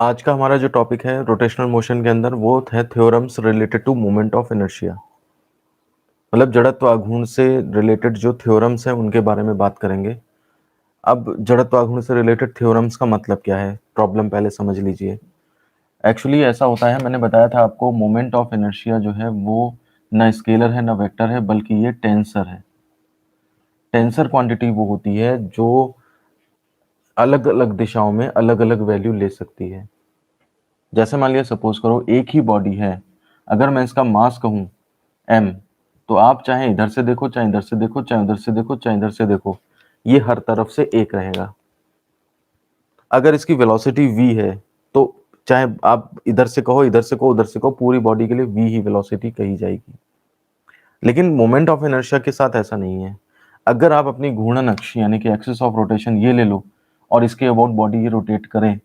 आज का हमारा जो टॉपिक है रोटेशनल मोशन के अंदर वो है theorems related to moment of inertia. मतलब जड़त्व आघूर्ण से रिलेटेड जो थ्योरम्स हैं उनके बारे में बात करेंगे। अब जड़त्व आघूर्ण से रिलेटेड थ्योरम्स का मतलब क्या है, प्रॉब्लम पहले समझ लीजिए। एक्चुअली ऐसा होता है, मैंने बताया था आपको, मोमेंट ऑफ इनर्शिया जो है वो न स्केलर है न वेक्टर है, बल्कि ये टेंसर है। टेंसर क्वांटिटी वो होती है जो अलग अलग दिशाओं में अलग अलग वैल्यू ले सकती है। जैसे मान लिया, सपोज करो एक ही बॉडी है, अगर मैं इसका मास कहूं m, तो आप चाहे इधर से देखो, चाहे इधर से देखो, चाहे उधर से देखो, चाहे इधर से देखो, ये हर तरफ से एक रहेगा। अगर इसकी वेलोसिटी v है तो चाहे आप इधर से कहो, इधर से कहो, उधर से कहो, पूरी बॉडी के लिए v ही वेलोसिटी कही जाएगी। लेकिन मोमेंट ऑफ इनर्शिया के साथ ऐसा नहीं है। अगर आप अपनी घूर्णन अक्ष यानी कि एक्सिस ऑफ रोटेशन ये ले लो और इसके अबाउट बॉडी ये रोटेट करें,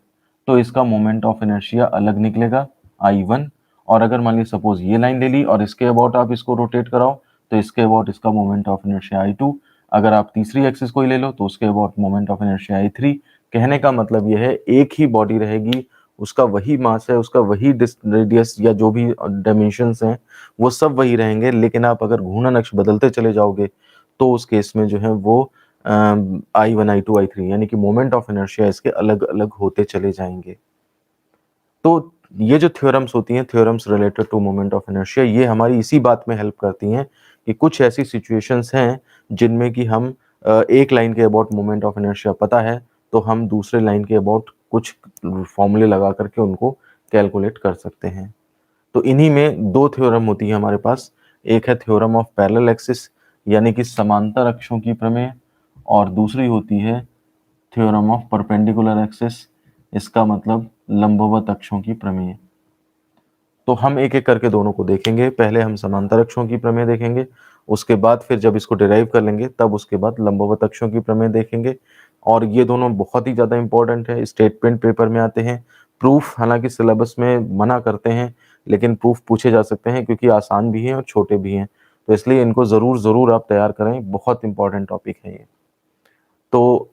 तो इसका मोमेंट ऑफ इनर्शिया अलग निकलेगा, I1। और अगर मान लीजिए सपोज ये लाइन ले ली और इसके अबाउट आप इसको रोटेट कराओ, तो इसके अबाउट इसका मोमेंट ऑफ इनर्शिया I2। अगर आप तीसरी एक्सिस को ही ले लो तो उसके about moment of inertia I3। कहने का मतलब यह है, एक ही बॉडी रहेगी, उसका वही मास है, उसका वही रेडियस या जो भी डायमेंशंस हैं वो सब वही रहेंगे। लेकिन आप अगर घूर्णन अक्ष बदलते चले जाओगे तो उस केस में जो है वो I1, I2, I3 यानी कि मोमेंट ऑफ इनर्शिया इसके अलग अलग होते चले जाएंगे। तो ये जो थ्योरम्स होती हैं, theorems related to moment of inertia, ये हमारी इसी बात में हेल्प करती हैं कि कुछ ऐसी सिचुएशंस हैं जिनमें कि हम एक लाइन के अबाउट मोमेंट ऑफ इनर्शिया पता है, तो हम दूसरे लाइन के अबाउट कुछ फॉर्मूले लगा करके उनको कैलकुलेट कर सकते हैं। तो इन्हीं में दो थ्योरम होती है हमारे पास। एक है थ्योरम ऑफ पैरेलल एक्सिस यानी कि समांतर अक्षों की प्रमेय, और दूसरी होती है थ्योरम ऑफ परपेंडिकुलर एक्सिस, इसका मतलब लंबवत अक्षों की प्रमेय। तो हम एक एक करके दोनों को देखेंगे। पहले हम समांतर अक्षों की प्रमेय देखेंगे, उसके बाद फिर जब इसको डिराइव कर लेंगे तब उसके बाद लंबवत अक्षों की प्रमेय देखेंगे। और ये दोनों बहुत ही ज़्यादा इंपॉर्टेंट है, स्टेटमेंट पेपर में आते हैं। प्रूफ हालांकि सिलेबस में मना करते हैं, लेकिन प्रूफ पूछे जा सकते हैं क्योंकि आसान भी हैं और छोटे भी हैं, तो इसलिए इनको ज़रूर आप तैयार करें, बहुत इंपॉर्टेंट टॉपिक है ये। तो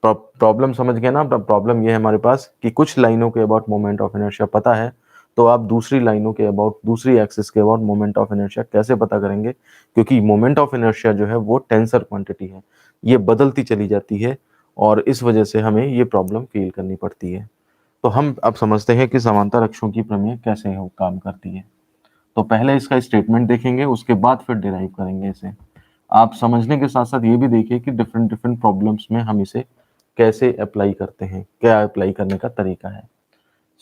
प्रॉब्लम समझ गए ना। प्रॉब्लम ये है हमारे पास कि कुछ लाइनों के अबाउट मोमेंट ऑफ इनर्शिया पता है, तो आप दूसरी लाइनों के अबाउट, दूसरी एक्सिस के अबाउट मोमेंट ऑफ इनर्शिया कैसे पता करेंगे, क्योंकि मोमेंट ऑफ इनर्शिया जो है वो टेंसर क्वांटिटी है, ये बदलती चली जाती है और इस वजह से हमें ये प्रॉब्लम फील करनी पड़ती है। तो हम अब समझते हैं कि समांतर अक्षों की प्रमेय कैसे काम करती है। तो पहले इसका स्टेटमेंट देखेंगे, उसके बाद फिर डिराइव करेंगे इसे। आप समझने के साथ साथ ये भी देखिए कि डिफरेंट डिफरेंट प्रॉब्लम्स में हम इसे कैसे अप्लाई करते हैं, क्या अप्लाई करने का तरीका है।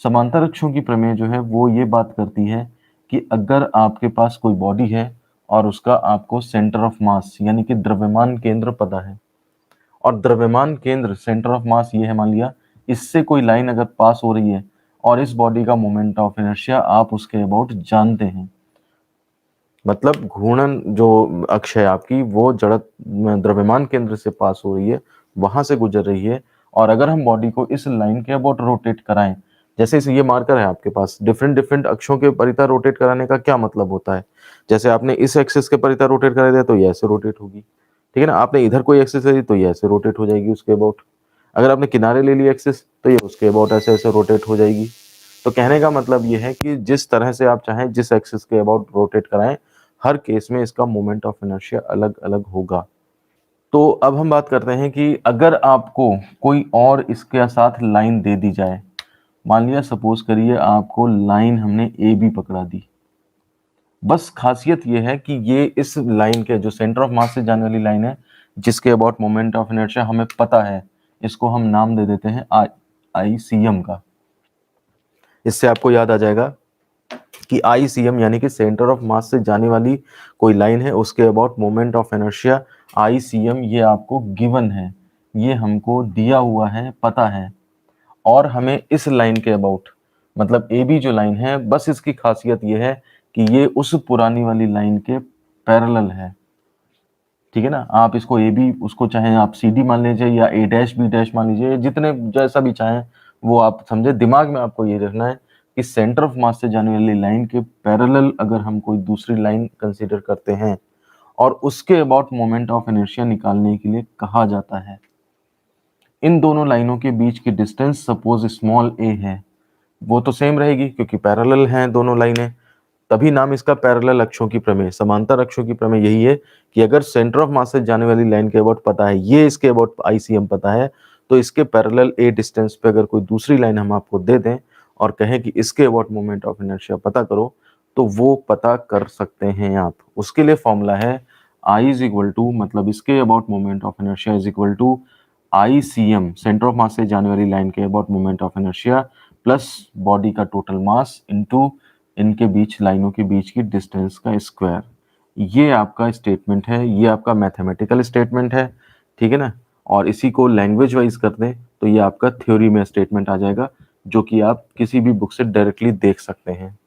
समांतर अक्षों की प्रमेय जो है वो ये बात करती है कि अगर आपके पास कोई बॉडी है और उसका आपको सेंटर ऑफ मास यानी कि द्रव्यमान केंद्र पता है, और द्रव्यमान केंद्र सेंटर ऑफ मास ये है, मान लिया इससे कोई लाइन अगर पास हो रही है और इस बॉडी का मोमेंट ऑफ इनर्शिया आप उसके अबाउट जानते हैं, मतलब घूर्णन जो अक्ष है आपकी वो जड़त द्रव्यमान केंद्र से पास हो रही है, वहां से गुजर रही है, और अगर हम बॉडी को इस लाइन के अबाउट रोटेट कराएं, जैसे इस ये मार्कर है आपके पास, डिफरेंट डिफरेंट अक्षों के परितः रोटेट कराने का क्या मतलब होता है। जैसे आपने इस एक्सिस के परितः रोटेट करा दिया तो ये ऐसे रोटेट होगी, ठीक है ना। आपने इधर कोई एक्सिस ले ली तो ये ऐसे रोटेट हो जाएगी उसके अबाउट। अगर आपने किनारे ले ली एक्सिस तो ये उसके अबाउट ऐसे ऐसे रोटेट हो जाएगी। तो कहने का मतलब ये है कि जिस तरह से आप चाहें, जिस एक्सिस के अबाउट रोटेट कराएं, हर केस में इसका मोमेंट ऑफ इनर्शिया अलग अलग होगा। तो अब हम बात करते हैं कि अगर आपको कोई और इसके साथ लाइन दे दी जाए, मान लिया सपोज करिए आपको लाइन हमने ए बी पकड़ा दी। बस खासियत ये है कि ये इस लाइन के जो सेंटर ऑफ मास से जाने वाली लाइन है, जिसके अबाउट मोमेंट ऑफ इनर्शिया हमें पता है, इसको हम नाम दे देते हैं ICM का। इससे आपको याद आ जाएगा कि ICM यानी कि सेंटर ऑफ मास से जाने वाली कोई लाइन है, उसके about moment of inertia ICM, ये आपको गिवन है, ये हमको दिया हुआ है, पता है। और हमें इस लाइन के अबाउट, मतलब AB जो लाइन है, बस इसकी खासियत ये है कि ये उस पुरानी वाली लाइन के पैरेलल है, ठीक है ना। आप इसको AB, उसको चाहे आप CD मान लीजिए या A' B' मान लीजिए, जितने जैसा भी चाहें वो आप समझे। दिमाग में आपको ये रखना है कि सेंटर ऑफ मास से जाने वाली लाइन के पैरेलल अगर हम कोई दूसरी लाइन कंसीडर करते हैं और उसके अबाउट मोमेंट ऑफ इनर्शिया निकालने के लिए कहा जाता है, इन दोनों लाइनों के बीच की डिस्टेंस सपोज स्मॉल a है, वो तो सेम रहेगी क्योंकि पैरेलल हैं दोनों लाइनें, तभी नाम इसका पैरेलल अक्षों की प्रमेय, समांतर अक्षों की प्रमेय यही है कि अगर सेंटर ऑफ मास से जाने वाली लाइन के अबाउट पता है, ये इसके अबाउट आईसीएम पता है, तो इसके पैरेलल ए डिस्टेंस पे अगर कोई दूसरी लाइन हम आपको दे दें और कहें कि इसके अबाउट मोमेंट ऑफ इनर्शिया पता करो, तो वो पता कर सकते हैं आप। उसके लिए फॉर्मूला है आई इज इक्वल टू, मतलब इसके about moment of inertia is equal to ICM, centre of mass से जाने वाली लाइन के about moment of inertia plus body का टोटल मास इनटू इनके बीच लाइनों के बीच की डिस्टेंस का स्क्वायर। ये आपका स्टेटमेंट है, ये आपका मैथमेटिकल स्टेटमेंट है, ठीक है ना। और इसी को लैंग्वेज वाइज कर दें तो ये आपका थ्योरी में स्टेटमेंट आ जाएगा, जो कि आप किसी भी बुक से डायरेक्टली देख सकते हैं।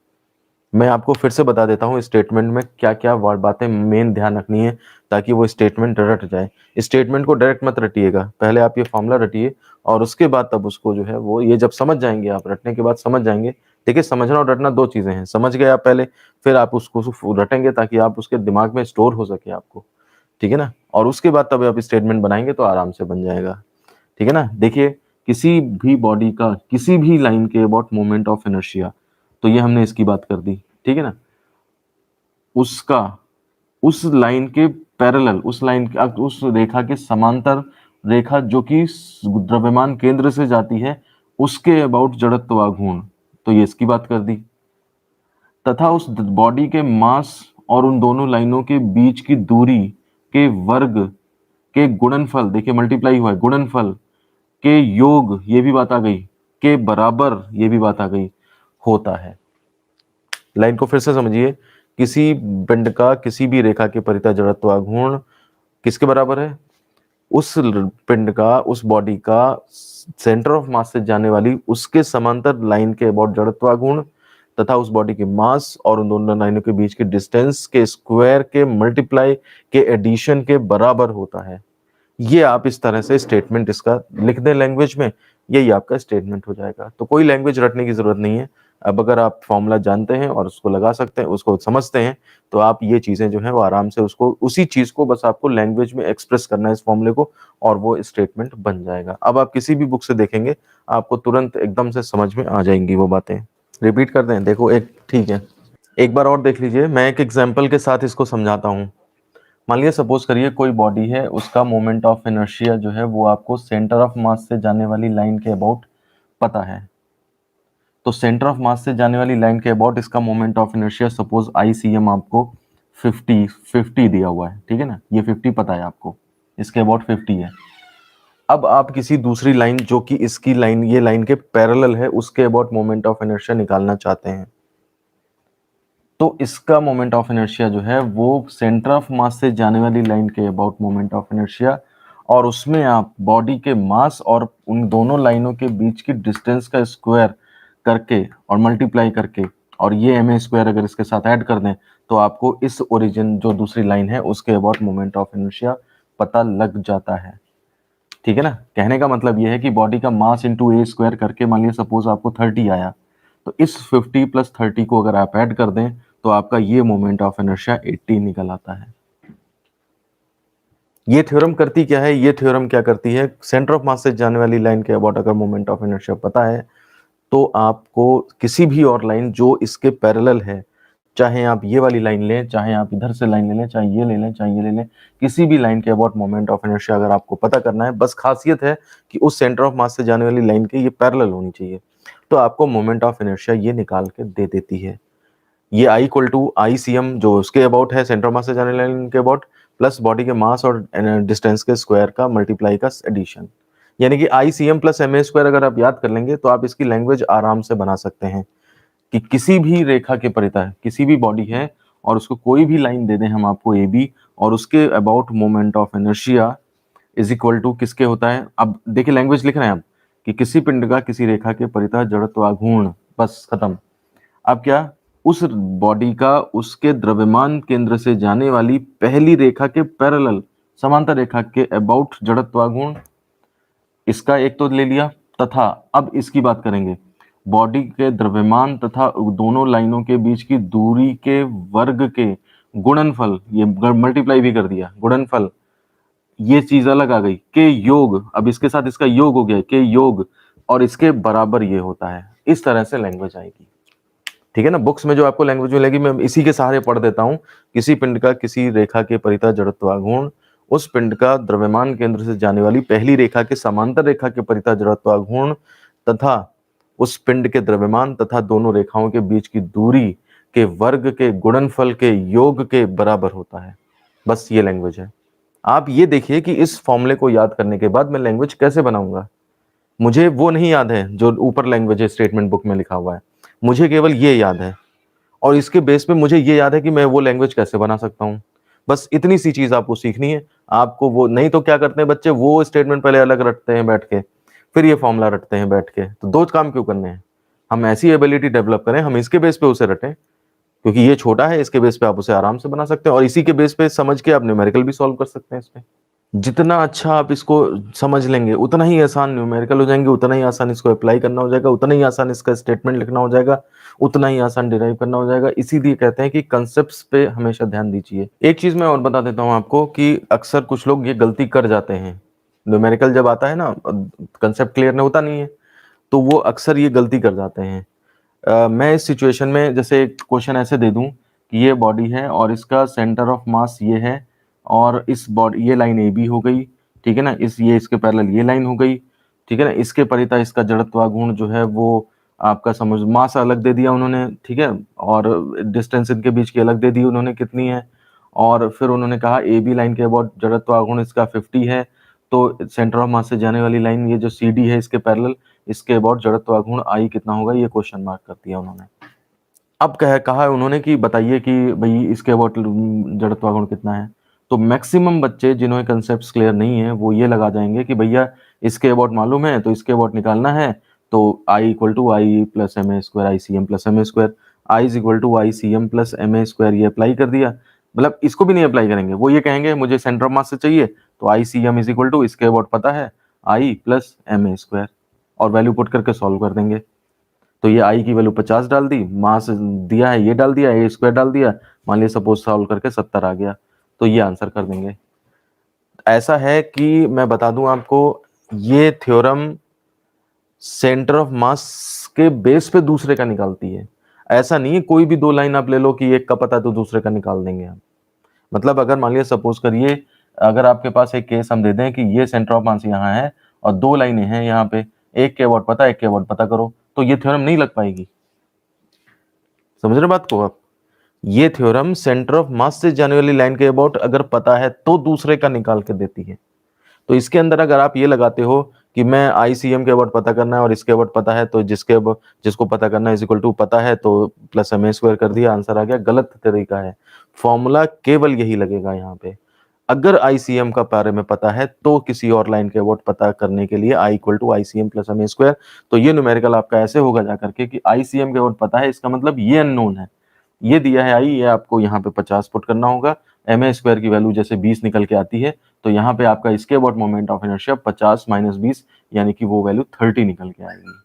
मैं आपको फिर से बता देता हूँ स्टेटमेंट में क्या क्या बातें मेन ध्यान रखनी है ताकि वो स्टेटमेंट रट जाए। स्टेटमेंट को डायरेक्ट मत रटिएगा, पहले आप ये फॉर्मूला रटिए और उसके बाद तब उसको जो है वो, ये जब समझ जाएंगे आप, रटने के बाद समझ जाएंगे। ठीक है, समझना और रटना दो चीजें हैं। समझ गए आप पहले, फिर आप उसको रटेंगे ताकि आप उसके दिमाग में स्टोर हो सके आपको, ठीक है ना। और उसके बाद तब आप स्टेटमेंट बनाएंगे तो आराम से बन जाएगा, ठीक है ना। देखिए, किसी भी बॉडी का किसी भी लाइन के अबाउट मोमेंट ऑफ इनर्शिया, तो ये हमने इसकी बात कर दी, ठीक है ना। उसका उस लाइन के पैरेलल, उस लाइन के उस रेखा के समांतर रेखा जो कि द्रव्यमान केंद्र से जाती है, उसके अबाउट जड़त्वाघूर्ण, तो ये इसकी बात कर दी। तथा उस बॉडी के मास और उन दोनों लाइनों के बीच की दूरी के वर्ग के गुणनफल, देखिए मल्टीप्लाई हुआ है, गुणनफल के योग, ये भी बात आ गई, के बराबर, ये भी बात आ गई, होता है। लाइन को फिर से समझिए, किसी पिंड का किसी भी रेखा के परितः जड़त्वाघूर्ण किसके बराबर है? उस पिंड का, उस बॉडी का सेंटर ऑफ मास से जाने वाली उसके समांतर लाइन के अबाउट जड़त्वाघूर्ण तथा उस बॉडी के मास और उन दोनों लाइनों के बीच के डिस्टेंस के स्क्वायर के मल्टीप्लाई के एडिशन के बराबर होता है। ये आप इस तरह से स्टेटमेंट इसका लिख दें लैंग्वेज में, यही आपका स्टेटमेंट हो जाएगा। तो कोई लैंग्वेज रटने की जरूरत नहीं है। अब अगर आप फॉर्मूला जानते हैं और उसको लगा सकते हैं, उसको समझते हैं, तो आप ये चीजें जो है वो आराम से उसको, उसी चीज को बस आपको लैंग्वेज में एक्सप्रेस करना है इस फॉर्मूले को, और वो स्टेटमेंट बन जाएगा। अब आप किसी भी बुक से देखेंगे, आपको तुरंत एकदम से समझ में आ जाएंगी वो बातें। रिपीट कर दें, देखो एक, ठीक है, एक बार और देख लीजिए, मैं एक एग्जाम्पल के साथ इसको समझाता हूँ। मान लिया, सपोज करिए कोई बॉडी है, उसका मोमेंट ऑफ इनर्शिया जो है वो आपको सेंटर ऑफ मास से जाने वाली लाइन के अबाउट पता है। तो सेंटर ऑफ मास से जाने वाली लाइन के अबाउट इसका moment of inertia, suppose ICM आपको 50 दिया हुआ है, ठीक है ना, ये 50 पता है आपको, इसके अबाउट 50 है। अब आप किसी दूसरी लाइन जो कि इसकी लाइन, ये लाइन के पैरेलल है, उसके अबाउट मोमेंट ऑफ इनर्शिया निकालना चाहते हैं। तो इसका मोमेंट ऑफ इनर्शिया जो है वो सेंटर ऑफ मास से जाने वाली लाइन के अबाउट मोमेंट ऑफ इनर्शिया, और उसमें आप बॉडी के मास और उन दोनों लाइनों के बीच की डिस्टेंस का स्क्वायर करके और मल्टीप्लाई करके, और ये एम ए स्क्वायर अगर इसके साथ ऐड कर दें, तो आपको इस ओरिजिन जो दूसरी लाइन है उसके अबाउट मोमेंट ऑफ इनर्शिया पता लग जाता है, ठीक है ना। कहने का मतलब ये है कि बॉडी का मास इंटू ए स्क्वायर करके, मान लिया सपोज आपको 30 आया, तो इस 50 प्लस 30 को अगर आप ऐड कर दें तो आपका ये मोमेंट ऑफ इनर्शिया 80 निकल आता है। ये थ्योरम करती क्या है? ये थ्योरम क्या करती है, सेंटर ऑफ मास से जाने वाली लाइन के अबाउट अगर मोमेंट ऑफ इनर्शिया पता है, तो आपको किसी भी और लाइन जो इसके पैरेलल है, चाहे आप ये वाली लाइन लें, चाहे आप इधर से लाइन ले लें, चाहे ये ले लें, चाहे ये ले लें, किसी भी लाइन के अबाउट मोमेंट ऑफ इनर्शिया अगर आपको पता करना है, बस खासियत है कि उस सेंटर ऑफ मास से जाने वाली लाइन के ये पैरेलल होनी चाहिए, तो आपको मोमेंट ऑफ इनर्शिया ये निकाल के दे देती है। ये I equal to I C M जो उसके अबाउट है, सेंटर मास से जाने वाली लाइन के अबाउट, प्लस बॉडी के मास और डिस्टेंस के स्क्वायर का मल्टीप्लाई का एडिशन, यानी कि I C M plus M A square अगर आप याद कर लेंगे तो आप इसकी लैंग्वेज आराम से बना सकते हैं कि किसी भी रेखा के परितः किसी भी बॉडी है और उसको कोई भी लाइन दे दें हम आपको ए बी, और उसके about moment of inertia is equal to किसके होता है। अब देखिए लैंग्वेज लिख रहे हैं आप कि किसी पिंड का किसी रेखा के परितः जड़त्वाघूर्ण, बस खत्म। अब क्या, उस बॉडी का उसके द्रव्यमान केंद्र से जाने वाली पहली रेखा के पैरेलल समांतर रेखा के अबाउट जड़त्वाघूर्ण, इसका एक तो ले लिया, तथा अब इसकी बात करेंगे बॉडी के द्रव्यमान तथा दोनों लाइनों के बीच की दूरी के वर्ग के गुणनफल, ये मल्टीप्लाई भी कर दिया, गुणनफल, ये चीज अलग आ गई, के योग, अब इसके साथ इसका योग हो गया, के योग, और इसके बराबर ये होता है। इस तरह से लैंग्वेज आएगी, ठीक है ना। बुक्स में जो आपको लैंग्वेज मिलेगी, मैं इसी के सहारे पढ़ देता हूँ। किसी पिंड का किसी रेखा के परितः जड़त्वाघूर्ण उस पिंड का द्रव्यमान केंद्र से जाने वाली पहली रेखा के समांतर रेखा के परितः जड़त्वाघूर्ण तथा उस पिंड के द्रव्यमान तथा दोनों रेखाओं के बीच की दूरी के वर्ग के गुणनफल के योग के बराबर होता है। बस ये लैंग्वेज है। आप ये देखिए कि इस फॉर्मूले को याद करने के बाद मैं लैंग्वेज कैसे बनाऊंगा। मुझे वो नहीं याद है जो ऊपर लैंग्वेज स्टेटमेंट बुक में लिखा हुआ है, मुझे केवल ये याद है, और इसके बेस पे मुझे ये याद है कि मैं वो लैंग्वेज कैसे बना सकता हूँ। बस इतनी सी चीज आपको सीखनी है। आपको वो नहीं तो क्या करते हैं बच्चे, वो स्टेटमेंट पहले अलग रटते हैं बैठ के, फिर ये फॉर्मूला रटते हैं बैठ के। तो दो काम क्यों करने हैं? हम ऐसी एबिलिटी डेवलप करें, हम इसके बेस पे उसे रटें, क्योंकि ये छोटा है, इसके बेस पे आप उसे आराम से बना सकते हैं, और इसी के बेस पे समझ के आप न्यूमेरिकल भी सॉल्व कर सकते हैं इसमें। जितना अच्छा आप इसको समझ लेंगे उतना ही आसान न्यूमेरिकल हो जाएंगे, उतना ही आसान इसको अप्लाई करना हो जाएगा, उतना ही आसान इसका स्टेटमेंट लिखना हो जाएगा, उतना ही आसान डिराइव करना हो जाएगा। इसीलिए कहते हैं कि कंसेप्ट्स पे हमेशा ध्यान दीजिए। एक चीज मैं और बता देता हूँ आपको कि अक्सर कुछ लोग ये गलती कर जाते हैं, न्यूमेरिकल जब आता है ना, कंसेप्ट क्लियर नहीं होता नहीं है, तो वो अक्सर ये गलती कर जाते हैं। मैं इस सिचुएशन में जैसे एक क्वेश्चन ऐसे दे दूं कि ये बॉडी है और इसका सेंटर ऑफ मास ये है, और इस बॉडी ये लाइन ए बी हो गई, ठीक है ना, इस ये इसके पैरेलल ये लाइन हो गई, ठीक है ना, इसके परितः इसका जड़त्वाघूर्ण जो है वो आपका समझ मास अलग दे दिया उन्होंने, ठीक है, और डिस्टेंस इनके बीच की अलग दे दी उन्होंने कितनी है, और फिर उन्होंने कहा ए बी लाइन के अबाउट जड़त्वाघूर्ण इसका 50 है, तो सेंटर ऑफ मास से जाने वाली लाइन ये जो सी डी है इसके पैरेलल, इसके अबाउट जड़त्वाघूर्ण आई कितना होगा, ये क्वेश्चन मार्क कर दिया उन्होंने। अब कहा है उन्होंने कि बताइए कि भाई इसके अबाउट जड़त्वाघूर्ण कितना है। तो मैक्सिमम बच्चे जिन्होंने कंसेप्ट क्लियर नहीं है वो ये लगा जाएंगे कि भैया इसके अबाउट मालूम है तो इसके अबाउट निकालना है, तो I equal to I plus M A square, I C M plus M A square, I is equal to I C M plus M A square, ये अप्लाई कर दिया। मतलब इसको भी नहीं अप्लाई करेंगे, वो ये कहेंगे मुझे सेंटर ऑफ मास से चाहिए, तो I C M is equal to इसके अबाउट पता है I plus M A square, और वैल्यू पुट करके सॉल्व कर देंगे। तो ये आई की वैल्यू 50 डाल दी, मास दिया है ये डाल दिया, ए स्क्वायर डाल दिया, मान लिया सपोज सॉल्व करके 70 आ गया, तो ये आंसर कर देंगे। ऐसा है कि मैं बता दूं आपको, ये थ्योरम सेंटर ऑफ मास के बेस पे दूसरे का निकालती है। ऐसा नहीं है कोई भी दो लाइन आप ले लो कि एक का पता तो दूसरे का निकाल देंगे हम। मतलब अगर मान लिया सपोज करिए, अगर आपके पास एक केस हम दे दें कि ये सेंटर ऑफ मास यहाँ है और दो लाइनें हैं यहाँ पे, एक के अबाउट पता एक के अबाउट पता करो, तो ये थ्योरम नहीं लग पाएगी। समझ रहे बात को आप? ये थ्योरम सेंटर ऑफ मास से जाने वाली लाइन के अबाउट अगर पता है तो दूसरे का निकाल के देती है। तो इसके अंदर अगर आप ये लगाते हो कि मैं आईसीएम के अबाउट पता करना है और इसके अबाउट पता है, तो जिसको पता करना है इज इक्वल टू पता है तो प्लस एम ए स्क्वायर कर दिया, आंसर आ गया, गलत तरीका है। फॉर्मूला केवल यही लगेगा यहाँ पे। अगर आईसीएम का बारे में पता है तो किसी और लाइन के अबाउट पता करने के लिए I equal to ICM plus M A square, तो ये न्यूमेरिकल आपका ऐसे होगा जाकर के कि आईसीएम के अबाउट पता है, इसका मतलब ये अननोन है, ये दिया है आई, ये आपको यहाँ पे 50 पुट करना होगा, एम ए स्क्वायर की वैल्यू जैसे 20 निकल के आती है, तो यहाँ पे आपका इसके about moment of inertia 50 minus 20 यानी कि वो वैल्यू 30 निकल के आएगी।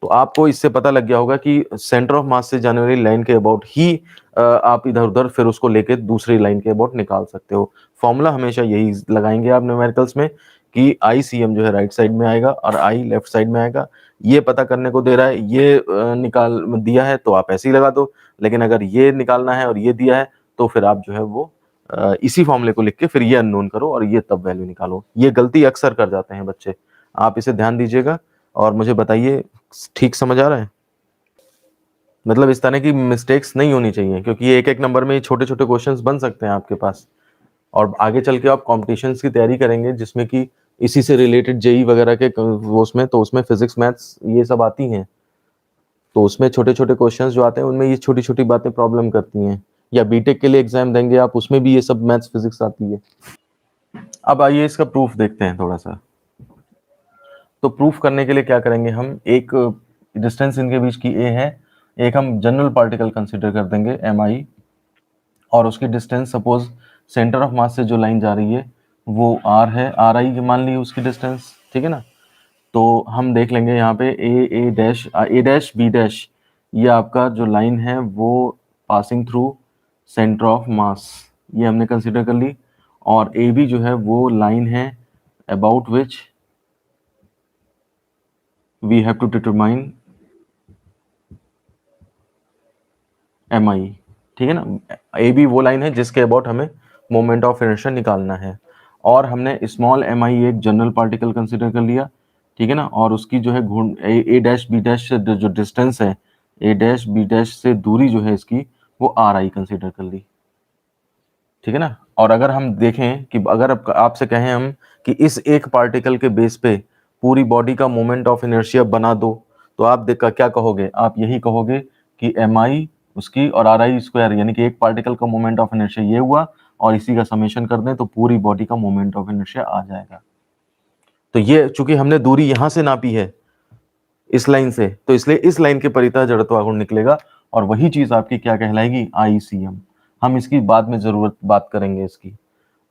तो आपको इससे पता लग गया होगा कि सेंटर ऑफ मास से जाने वाली लाइन के अबाउट ही आप इधर उधर फिर उसको लेके दूसरी लाइन के अबाउट निकाल सकते हो। फॉर्मूला हमेशा यही लगाएंगे आप न्यूमेरिकल्स में कि आई सी एम जो है राइट साइड में आएगा और आई लेफ्ट साइड में आएगा। ये पता करने को दे रहा है, ये निकाल दिया है तो आप ऐसे ही लगा दो, लेकिन अगर ये निकालना है और ये दिया है तो फिर आप जो है वो इसी फॉर्मूले को लिख के फिर ये अननोन करो और ये तब वैल्यू निकालो। ये गलती अक्सर कर जाते हैं बच्चे, आप इसे ध्यान दीजिएगा और मुझे बताइए ठीक समझ आ रहा है? मतलब इस तरह की मिस्टेक्स नहीं होनी चाहिए, क्योंकि ये एक एक नंबर में छोटे छोटे क्वेश्चंस बन सकते हैं आपके पास, और आगे चल के आप कॉम्पिटिशन्स की तैयारी करेंगे जिसमें कि इसी से रिलेटेड जेई वगैरह के उसमें तो उसमें फिजिक्स मैथ्स ये सब आती हैं, तो उसमें छोटे छोटे क्वेश्चंस जो आते हैं उनमें ये छोटी छोटी बातें प्रॉब्लम करती हैं, या बीटेक के लिए एग्जाम देंगे आप उसमें भी ये सब मैथ्स फिजिक्स आती है। अब आइए इसका प्रूफ देखते हैं थोड़ा सा। तो प्रूफ करने के लिए क्या करेंगे हम, एक डिस्टेंस इनके बीच की ए है, एक हम जनरल पार्टिकल कंसिडर कर देंगे एम आई, और उसकी distance suppose centre of mass से जो लाइन जा रही है वो आर है, आर आई मान ली उसकी डिस्टेंस, ठीक है ना। तो हम देख लेंगे यहाँ पे ए डैश बी डैश, ये आपका जो लाइन है वो पासिंग थ्रू सेंटर ऑफ मास, ये हमने कंसिडर कर ली, और ए बी जो है वो लाइन है about we have to determine M I, ठीक है ना। ए बी वो लाइन है जिसके अबाउट हमें मोमेंट ऑफ इनर्शिया निकालना है, और हमने स्मॉल एम आई एक जनरल पार्टिकल कंसिडर कर लिया, ठीक है ना। और उसकी जो है घूर्ण ए डैश बी डैश से जो डिस्टेंस है, ए डैश बी डैश से दूरी जो है इसकी, वो आर आई कंसिडर कर ली, ठीक है ना। और अगर हम देखें कि अगर आपसे कहें हम कि इस एक पार्टिकल के बेस पे पूरी बॉडी का मोमेंट ऑफ इनर्शिया बना दो, तो आप देखा क्या कहोगे, आप यही कहोगे कि एम आई उसकी और आर आई स्क्वायर, यानी कि एक पार्टिकल का मोमेंट ऑफ इनर्शिया ये हुआ, और इसी का समेशन कर दें तो पूरी बॉडी का मोमेंट ऑफ इनर्शिया आ जाएगा। तो ये चूंकि हमने दूरी यहां से नापी है इस लाइन से, तो इसलिए इस लाइन के परितः जड़त्व आघूर्ण निकलेगा, और वही चीज आपकी क्या कहलाएगी, आईसीएम। हम इसकी बाद में जरूरत बात करेंगे इसकी,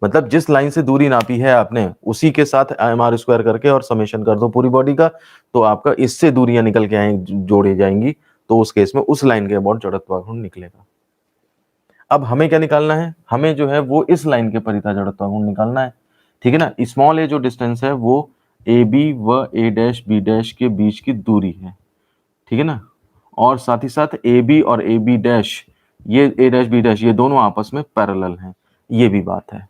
मतलब जिस लाइन से दूरी नापी है आपने उसी के साथ एम आर स्क्वायर करके और समेशन कर दो पूरी बॉडी का, तो आपका इससे दूरियां निकल के आए जोड़ी जाएंगी, तो उस केस में उस लाइन के अबाउट जड़त्व आघूर्ण निकलेगा। अब हमें क्या निकालना है, हमें जो है वो इस लाइन के परितः जड़त्व आघूर्ण निकालना है, ठीक है ना। स्मॉल ए जो डिस्टेंस है वो ए बी व ए डैश बी डैश के बीच की दूरी है, ठीक है ना। और साथ ही साथ ए बी और ए बी डैश, ये ए डैश बी डैश ये दोनों आपस में पैरेलल हैं, ये भी बात है।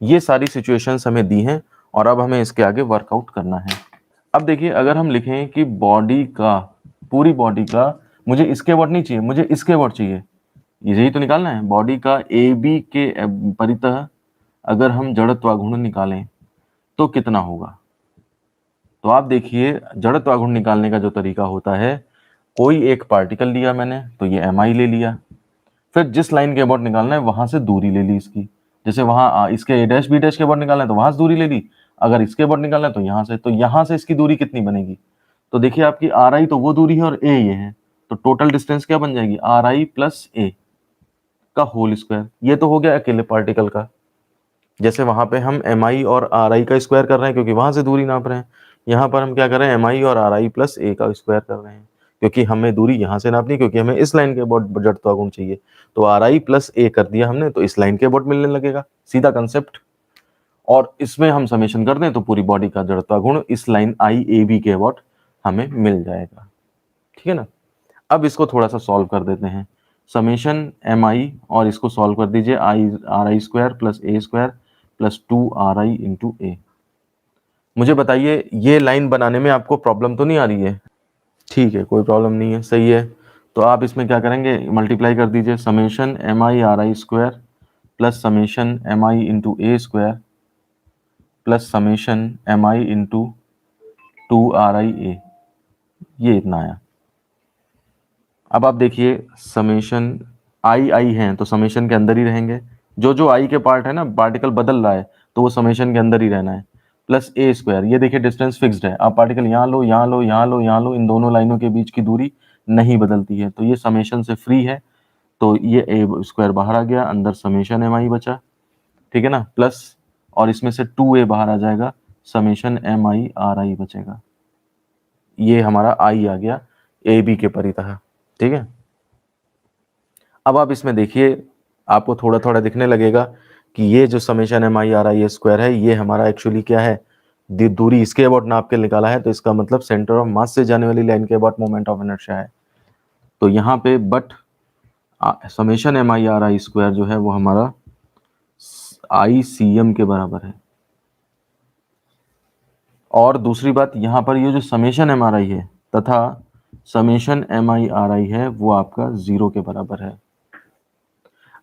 ये सारी सिचुएशंस हमें दी हैं, और अब हमें इसके आगे वर्कआउट करना है। अब देखिए, अगर हम लिखें कि बॉडी का, पूरी बॉडी का, मुझे इसके वर्ड नहीं चाहिए, मुझे इसके वर्ड चाहिए, यही तो निकालना है। बॉडी का ए बी के परितः अगर हम जड़त्व आघूर्ण निकालें तो कितना होगा। तो आप देखिए, जड़त्व आघूर्ण निकालने का जो तरीका होता है, कोई एक पार्टिकल लिया मैंने तो ये एम आई ले लिया, फिर जिस लाइन के अबाउट निकालना है वहां से दूरी ले ली इसकी, जैसे वहां इसके ए डैश बी डैश के अबाउट निकालना है तो वहां से दूरी ले ली, अगर इसके अबाउट निकालना है तो यहाँ से इसकी दूरी कितनी बनेगी। तो देखिए, आपकी आर आई तो वो दूरी है और ए ये है, तो टोटल डिस्टेंस क्या बन जाएगी, आर आई प्लस ए का होल स्क्वायर। ये तो हो गया अकेले पार्टिकल का, जैसे वहां पे हम एम आई और आर आई का स्क्वायर कर रहे हैं क्योंकि वहां से दूरी नाप रहे हैं, यहाँ पर हम क्या कर रहे हैं, एम आई और आर आई प्लस ए का स्क्वायर कर रहे हैं, क्योंकि हमें दूरी यहाँ से नापनी, क्योंकि हमें इस लाइन के अबाउट जड़त्व आघूर्ण चाहिए, तो आर आई प्लस ए कर दिया हमने, तो इस लाइन के अबाउट मिलने लगेगा, सीधा कंसेप्ट। और इसमें हम समेशन कर दें तो पूरी बॉडी का जड़त्व आघूर्ण इस लाइन आई ए बी के अबाउट हमें मिल जाएगा, ठीक है ना। अब इसको थोड़ा सा सॉल्व कर देते हैं, समेशन एम आई और इसको सॉल्व कर दीजिए, I R I square plus A square plus 2 RI into A. मुझे बताइए, ये लाइन बनाने में आपको प्रॉब्लम तो नहीं आ रही है, ठीक है, कोई प्रॉब्लम नहीं है, सही है। तो आप इसमें क्या करेंगे, मल्टीप्लाई कर दीजिए, summation M I R I square plus summation M I into A square plus summation M I into 2 RI A, ये इतना आया। अब आप देखिए, समेशन आई आई हैं तो समेशन के अंदर ही रहेंगे, जो जो आई के पार्ट है ना, पार्टिकल बदल रहा है तो वो समेशन के अंदर ही रहना है, प्लस ए स्क्वायर। ये देखिए डिस्टेंस फिक्स्ड है, आप पार्टिकल यहाँ लो, यहाँ लो, यहाँ लो, यहाँ लो, इन दोनों लाइनों के बीच की दूरी नहीं बदलती है, तो ये समेशन से फ्री है, तो ये ए स्क्वायर बाहर आ गया, अंदर समेशन एम आई बचा, ठीक है ना, प्लस और इसमें से 2a बाहर आ जाएगा, summation M I R I बचेगा, ये हमारा आई आ गया ए बी के परितः, ठीक है। अब आप इसमें देखिए, आपको थोड़ा थोड़ा दिखने लगेगा कि ये जो summation M I R I square है, ये हमारा एक्चुअली क्या है, दूरी इसके अबाउट नाप के निकाला है, तो इसका मतलब सेंटर ऑफ मास से जाने वाली लाइन के अबाउट मोमेंट ऑफ इनर्शिया है। तो यहाँ पे but summation M I R I square जो है वो हमारा आई सी एम के बराबर है। और दूसरी बात, यहाँ पर ये जो समेशन एम आर आई है तथा summation M I R I है वो आपका 0 के बराबर है।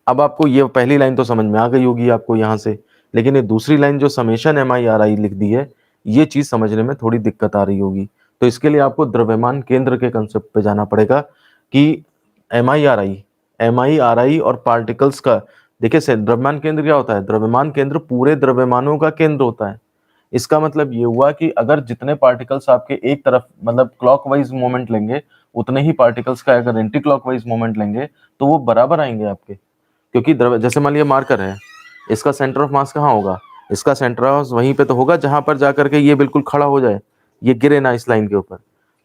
अब आपको ये पहली लाइन तो समझ में आ गई होगी आपको यहाँ से, लेकिन ये दूसरी लाइन जो summation M I R I लिख दी है, ये चीज समझने में थोड़ी दिक्कत आ रही होगी। तो इसके लिए आपको द्रव्यमान केंद्र के कंसेप्ट पे जाना पड़ेगा कि एम आई आर आई और पार्टिकल्स का, देखिए द्रव्यमान केंद्र क्या होता है, द्रव्यमान केंद्र पूरे द्रव्यमानों का केंद्र होता है। इसका मतलब ये हुआ कि अगर जितने पार्टिकल्स आपके एक तरफ मतलब क्लॉकवाइज मोमेंट लेंगे, उतने ही पार्टिकल्स का अगर एंटी क्लॉकवाइज मोमेंट लेंगे तो वो बराबर आएंगे आपके, क्योंकि जैसे मान लिया मार्कर है, इसका सेंटर ऑफ मास कहाँ होगा, इसका सेंटर ऑफ वहीं पे तो होगा जहां पर जाकर के ये बिल्कुल खड़ा हो जाए, ये गिरे ना इस लाइन के ऊपर,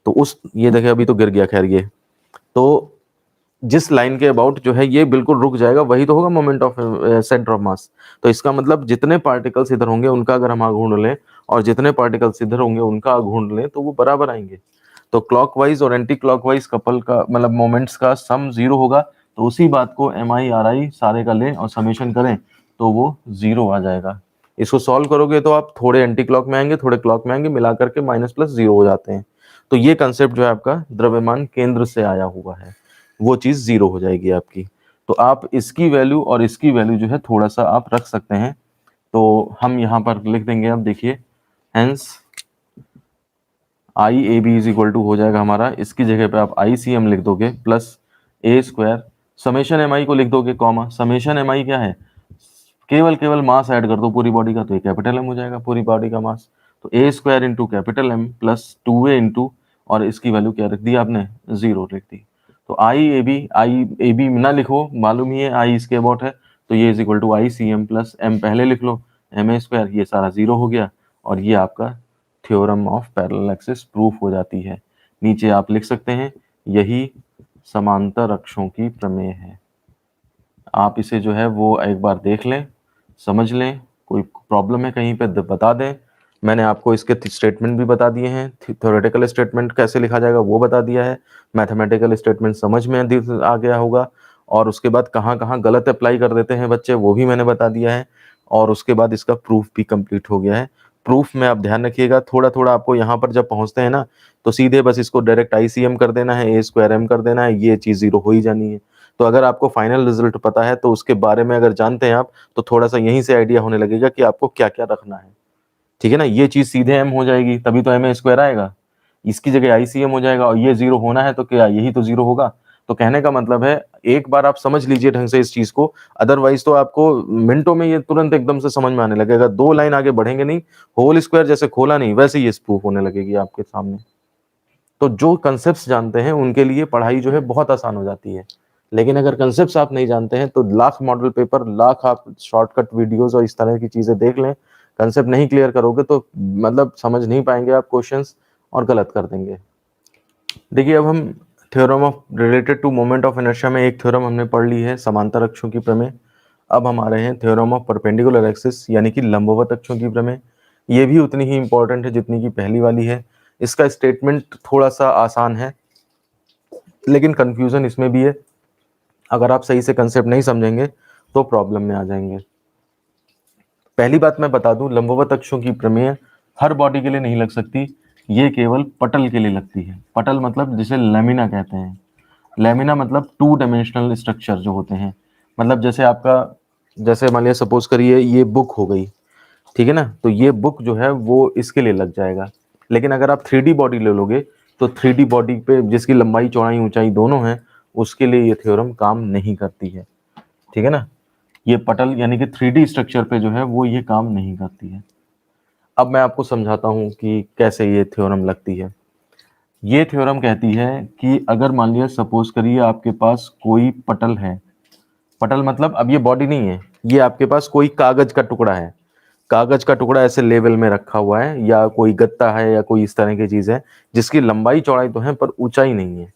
तो उस ये देखिए अभी तो गिर गया, खैर ये तो जिस लाइन के अबाउट जो है ये बिल्कुल रुक जाएगा, वही तो होगा मोमेंट ऑफ सेंटर ऑफ मास। तो इसका मतलब जितने पार्टिकल्स इधर होंगे उनका अगर हम आघूर्ण लें और जितने पार्टिकल्स इधर होंगे उनका आघूर्ण लें तो वो बराबर आएंगे। तो क्लॉकवाइज और एंटी क्लॉकवाइज कपल का मतलब मोमेंट्स का सम 0 होगा, तो उसी बात को MI RI सारे का लें और समेशन करें तो वो 0 आ जाएगा। इसको सॉल्व करोगे तो आप थोड़े एंटी क्लॉक में आएंगे, थोड़े क्लॉक में आएंगे, मिला करके माइनस प्लस 0 हो जाते हैं। तो ये कंसेप्ट जो है आपका द्रव्यमान केंद्र से आया हुआ है, वो चीज 0 हो जाएगी आपकी। तो आप इसकी वैल्यू और इसकी वैल्यू जो है थोड़ा सा आप रख सकते हैं। तो हम यहाँ पर लिख देंगे, अब देखिए, hence IAB is equal to हो जाएगा हमारा, इसकी जगह पे आप ICM लिख दोगे plus A square, summation MI को लिख दोगे कॉमा, समेशन MI क्या है, केवल मास ऐड कर दो पूरी बॉडी का, तो ये कैपिटल M हो जाएगा पूरी बॉडी का मास। तो A square into capital M plus 2A into, और इसकी वैल्यू क्या रख दी आपने, 0 लिख दी। तो आई ए बी ना लिखो, मालूम ही है आई इसके अबाउट है, तो ये इज इक्वल टू ICM प्लस M पहले लिख लो, MA स्क्वायर, ये सारा 0 हो गया, और ये आपका theorem of parallel axis proof हो जाती है। नीचे आप लिख सकते हैं, यही समांतर अक्षों की प्रमेय है। आप इसे जो है वो एक बार देख लें, समझ लें, कोई प्रॉब्लम है कहीं पे बता दें। मैंने आपको इसके स्टेटमेंट भी बता दिए हैं, थ्योरेटिकल स्टेटमेंट कैसे लिखा जाएगा वो बता दिया है, मैथमेटिकल स्टेटमेंट समझ में आ गया होगा, और उसके बाद कहाँ कहाँ गलत अप्लाई कर देते हैं बच्चे वो भी मैंने बता दिया है, और उसके बाद इसका प्रूफ भी कंप्लीट हो गया है। प्रूफ में आप ध्यान रखिएगा, थोड़ा थोड़ा आपको यहाँ पर जब पहुँचते हैं ना, तो सीधे बस इसको डायरेक्ट ICM कर देना है, ए स्क्वायर M कर देना है, ये चीज़ 0 हो ही जानी है। तो अगर आपको फाइनल रिजल्ट पता है तो उसके बारे में अगर जानते हैं आप, तो थोड़ा सा यहीं से आइडिया होने लगेगा कि आपको क्या क्या रखना है। ठीक है ना, ये चीज सीधे M हो जाएगी, तभी तो MA स्क्वायर आएगा, इसकी जगह ICM हो जाएगा, और ये 0 होना है तो क्या यही तो 0 होगा। तो कहने का मतलब है, एक बार आप समझ लीजिए ढंग से इस चीज को, अदरवाइज तो आपको मिनटों में ये तुरंत एकदम से समझ में आने लगेगा, 2 लाइन आगे बढ़ेंगे नहीं, होल स्क्वायर जैसे खोला नहीं वैसे ही ये प्रूफ होने लगेगी आपके सामने। तो जो कंसेप्ट जानते हैं उनके लिए पढ़ाई जो है बहुत आसान हो जाती है, लेकिन अगर कंसेप्ट आप नहीं जानते हैं तो लाख मॉडल पेपर, लाख आप शॉर्टकट वीडियोस और इस तरह की चीजें देख लें, कंसेप्ट नहीं क्लियर करोगे तो मतलब समझ नहीं पाएंगे आप क्वेश्चंस, और गलत कर देंगे। देखिए, अब हम theorem of related to moment of inertia में एक थ्योरम हमने पढ़ ली है, समांतर अक्षों की प्रमेय। अब हम आ रहे हैं थ्योरम ऑफ परपेंडिकुलर एक्सिस यानी कि लंबवत अक्षों की प्रमेय। ये भी उतनी ही इंपॉर्टेंट है जितनी की पहली वाली है। इसका स्टेटमेंट थोड़ा सा आसान है, लेकिन कंफ्यूजन इसमें भी है, अगर आप सही से कंसेप्ट नहीं समझेंगे तो प्रॉब्लम में आ जाएंगे। पहली बात मैं बता दूं, लंबवत अक्षों की प्रमेय हर बॉडी के लिए नहीं लग सकती, ये केवल पटल के लिए लगती है। पटल मतलब जिसे लेमिना कहते हैं। लेमिना मतलब 2 डायमेंशनल स्ट्रक्चर जो होते हैं, मतलब जैसे आपका, जैसे मान लिया सपोज करिए ये बुक हो गई, ठीक है ना, तो ये बुक जो है वो इसके लिए लग जाएगा। लेकिन अगर आप 3D बॉडी ले लोगे तो 3D बॉडी पे जिसकी लंबाई चौड़ाई ऊंचाई दोनों हैं, उसके लिए ये थ्योरम काम नहीं करती है। ठीक है ना, ये पटल यानी कि 3D स्ट्रक्चर पे जो है वो ये काम नहीं करती है। अब मैं आपको समझाता हूं कि कैसे ये थ्योरम लगती है। ये थ्योरम कहती है कि अगर मान लिया सपोज करिए आपके पास कोई पटल है, पटल मतलब अब ये बॉडी नहीं है, ये आपके पास कोई कागज का टुकड़ा है, कागज का टुकड़ा ऐसे लेवल में रखा हुआ है, या कोई गत्ता है, या कोई इस तरह की चीज है जिसकी लंबाई चौड़ाई तो है पर ऊंचाई नहीं है।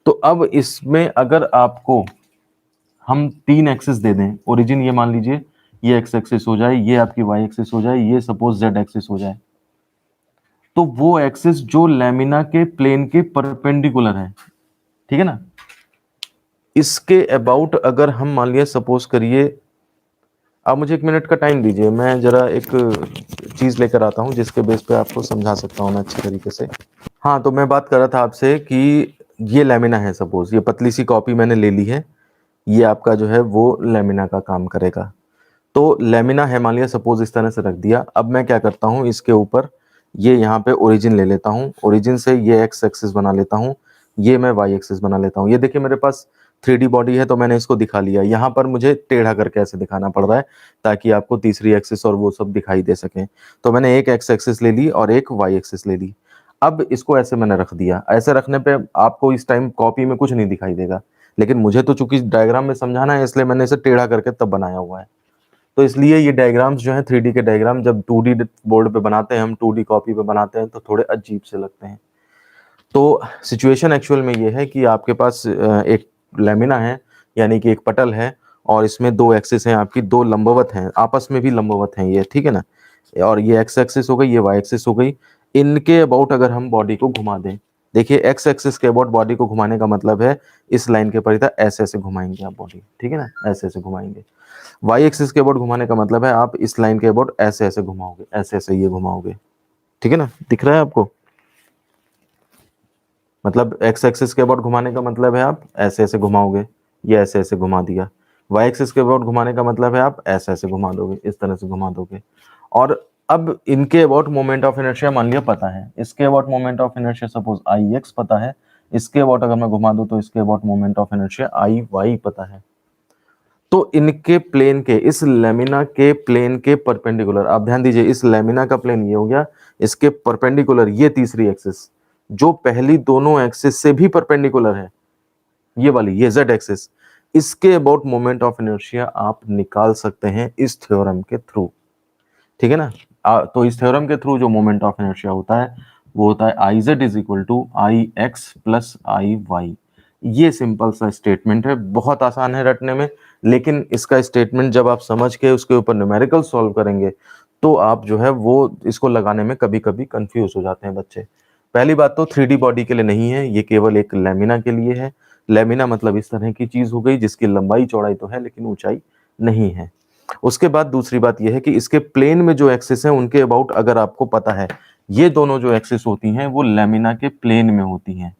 तो अब इसमें अगर आपको हम 3 एक्सिस दे दें, ओरिजिन ये मान लीजिए ये एक्स एक्सिस हो जाए, ये आपकी वाई एक्सिस हो जाए, ये सपोज जेड एक्सिस हो जाए, तो वो एक्सिस जो लैमिना के प्लेन के परपेंडिकुलर है, ठीक है ना, इसके अबाउट अगर हम मान लिया सपोज करिए, आप मुझे 1 मिनट का टाइम दीजिए, मैं जरा एक चीज लेकर आता हूं जिसके बेस पे आपको समझा सकता हूं मैं अच्छी तरीके से। हाँ, तो मैं बात कर रहा था आपसे कि ये लैमिना है, सपोज ये पतली सी कॉपी मैंने ले ली है, ये आपका जो है वो लैमिना का काम करेगा। तो लैमिना है मान लिया सपोज इस तरह से रख दिया। अब मैं क्या करता हूँ, इसके ऊपर ये यहाँ पे ओरिजिन ले लेता हूँ, ओरिजिन से ये एक्स एक्सिस बना लेता हूँ, ये मैं वाई एक्सिस बना लेता हूँ। ये देखिए मेरे पास 3D बॉडी है तो मैंने इसको दिखा लिया। यहाँ पर मुझे टेढ़ा करके ऐसे दिखाना पड़ रहा है ताकि आपको तीसरी एक्सिस और वो सब दिखाई दे सके। तो मैंने एक एक्स एक्सिस ले ली और एक वाई एक्सिस ले ली। अब इसको ऐसे मैंने रख दिया। ऐसे रखने पे आपको इस टाइम कॉपी में कुछ नहीं दिखाई देगा, लेकिन मुझे तो चूंकि डायग्राम में समझाना है इसलिए मैंने इसे टेढ़ा करके तब बनाया हुआ है। तो इसलिए ये डायग्राम्स जो हैं 3D के डायग्राम जब 2D बोर्ड पे बनाते हैं, हम 2D कॉपी पे बनाते हैं तो थोड़े अजीब से लगते हैं। तो सिचुएशन एक्चुअल में ये है कि आपके पास एक लैमिना है यानी कि एक पटल है, और इसमें 2 एक्सिस हैं आपकी, 2 लंबवत हैं, आपस में भी लंबवत हैं ये, ठीक है ना, और ये एक्स एक्सिस हो गई, ये वाई एक्सिस हो गई। इनके अबाउट अगर हम बॉडी को घुमा दें, देखिए एक्स एक्सिस के अबाउट बॉडी को घुमाने का मतलब है इस लाइन के परिधा ऐसे ऐसे घुमाएंगे आप बॉडी, ठीक है ना, ऐसे ऐसे घुमाएंगे। वाई एक्सिस के अबाउट घुमाने का मतलब है आप इस लाइन के अबाउट ऐसे ऐसे घुमाओगे, ऐसे ऐसे ये घुमाओगे, ठीक है ना, दिख रहा है आपको। मतलब एक्स एक्सिस के अबाउट घुमाने का मतलब है आप ऐसे ऐसे घुमाओगे, ये ऐसे ऐसे घुमा दिया। वाई एक्सिस के अबाउट घुमाने का मतलब है आप ऐसे ऐसे घुमा दोगे, इस तरह से घुमा दोगे। और अब इनके अबाउट मोमेंट ऑफ इनर्शिया मान लिया पता है, इसके about moment of inertia suppose I x पता है, इसके अबाउट अगर मैं घुमा दूं तो इसके about moment of inertia I Y पता है। तो इनके प्लेन के, इस लेमिना के प्लेन के परपेंडिकुलर, आप ध्यान दीजिए, इस लेमिना का प्लेन ये हो गया, इसके परपेंडिकुलर ये तीसरी एक्सिस जो पहली दोनों एक्सिस से भी परपेंडिकुलर है, ये वाली, ये जेड एक्सिस, इसके अबाउट मोमेंट ऑफ इनर्शिया आप निकाल सकते हैं इस थ्योरम के थ्रू, ठीक है ना। तो इस थ्योरम के थ्रू जो मोमेंट ऑफ इनर्शिया होता है वो होता है I Z is equal to I X plus I Y. ये सिंपल सा स्टेटमेंट है, बहुत आसान है रटने में, लेकिन इसका स्टेटमेंट जब आप समझ के उसके ऊपर न्यूमेरिकल सॉल्व करेंगे तो आप जो है वो इसको लगाने में कभी कभी कंफ्यूज हो जाते हैं बच्चे। पहली बात तो 3D बॉडी के लिए नहीं है, ये केवल एक लेमिना के लिए है। लेमिना मतलब इस तरह की चीज हो गई जिसकी लंबाई चौड़ाई तो है लेकिन ऊंचाई नहीं है। उसके बाद दूसरी बात यह है कि इसके प्लेन में जो एक्सिस है उनके अबाउट अगर आपको पता है, ये दोनों जो एक्सिस होती हैं वो लेमिना के प्लेन में होती हैं,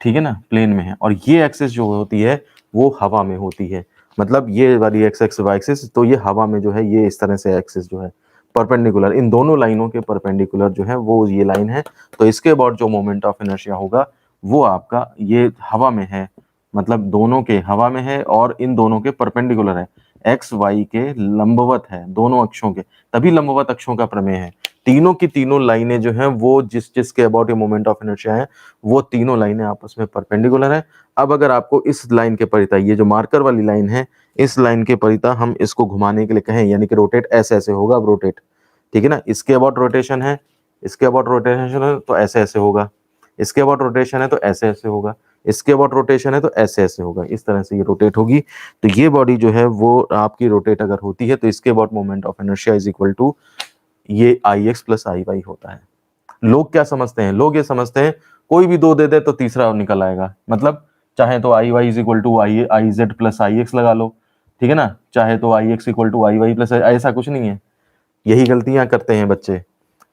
ठीक है ना, प्लेन में है। और ये एक्सिस जो होती है वो हवा में होती है, मतलब ये वाली एक्स एक्स वाई एक्सिस, तो ये हवा में जो है ये इस तरह से एक्सिस जो है परपेंडिकुलर, इन दोनों लाइनों के परपेंडिकुलर जो है वो ये लाइन है। तो इसके अबाउट जो मोमेंट ऑफ इनर्शिया होगा वो आपका ये हवा में है, मतलब दोनों के हवा में है और इन दोनों के परपेंडिकुलर है, एक्स वाई के लंबवत है दोनों अक्षों के, तभी लंबवत अक्षों का प्रमेय है। तीनों की तीनों लाइनें जो हैं वो जिस जिसके अबाउट ये मोमेंट ऑफ इनर्शिया है वो तीनों लाइनें आपस में परपेंडिकुलर है। अब अगर आपको इस लाइन के परिता, ये जो मार्कर वाली लाइन है, इस लाइन के परिता हम इसको घुमाने के लिए कहें, यानी कि रोटेट ऐसे ऐसे होगा, अब रोटेट, ठीक है ना, इसके अबाउट रोटेशन है, इसके अबाउट रोटेशन है तो ऐसे ऐसे होगा, इसके अबाउट रोटेशन है तो ऐसे ऐसे होगा, इसके अबाउट रोटेशन है तो ऐसे ऐसे होगा, इस तरह से ये रोटेट होगी। तो ये बॉडी जो है वो आपकी रोटेट अगर होती है तो इसके about moment of inertia is equal to ये I X plus I Y होता है। लोग क्या समझते हैं, लोग ये समझते हैं कोई भी दो दे दे तो तीसरा निकल आएगा, मतलब चाहे तो I Y is equal to I I Z plus I X लगा लो, ठीक है ना, चाहे तो I X equal to I Y plus, ऐसा कुछ नहीं है। यही गलतियां करते हैं बच्चे।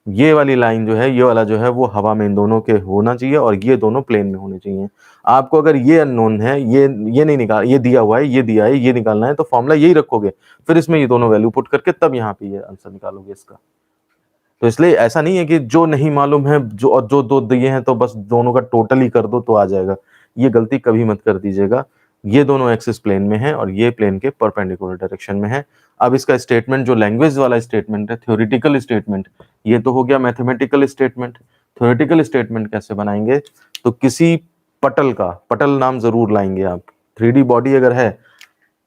ये वाली लाइन जो है, ये वाला जो है वो हवा में इन दोनों के होना चाहिए और ये दोनों प्लेन में होने चाहिए। आपको अगर ये अननोन है, ये नहीं निकाल, ये दिया हुआ है, ये दिया है, ये निकालना है, तो फॉर्मूला यही रखोगे, फिर इसमें ये दोनों वैल्यू पुट करके तब यहाँ पे ये आंसर निकालोगे इसका। तो इसलिए ऐसा नहीं है कि जो नहीं मालूम है जो और जो दो दिए हैं तो बस दोनों का टोटल ही कर दो तो आ जाएगा, ये गलती कभी मत कर दीजिएगा। ये दोनों एक्सिस प्लेन में है और ये प्लेन के परपेंडिकुलर डायरेक्शन में है। अब इसका स्टेटमेंट जो लैंग्वेज वाला स्टेटमेंट है, थ्योरेटिकल स्टेटमेंट, ये तो हो गया मैथमेटिकल स्टेटमेंट। थ्योरेटिकल स्टेटमेंट कैसे बनाएंगे, तो किसी पटल का, पटल नाम जरूर लाएंगे आप, 3D बॉडी अगर है,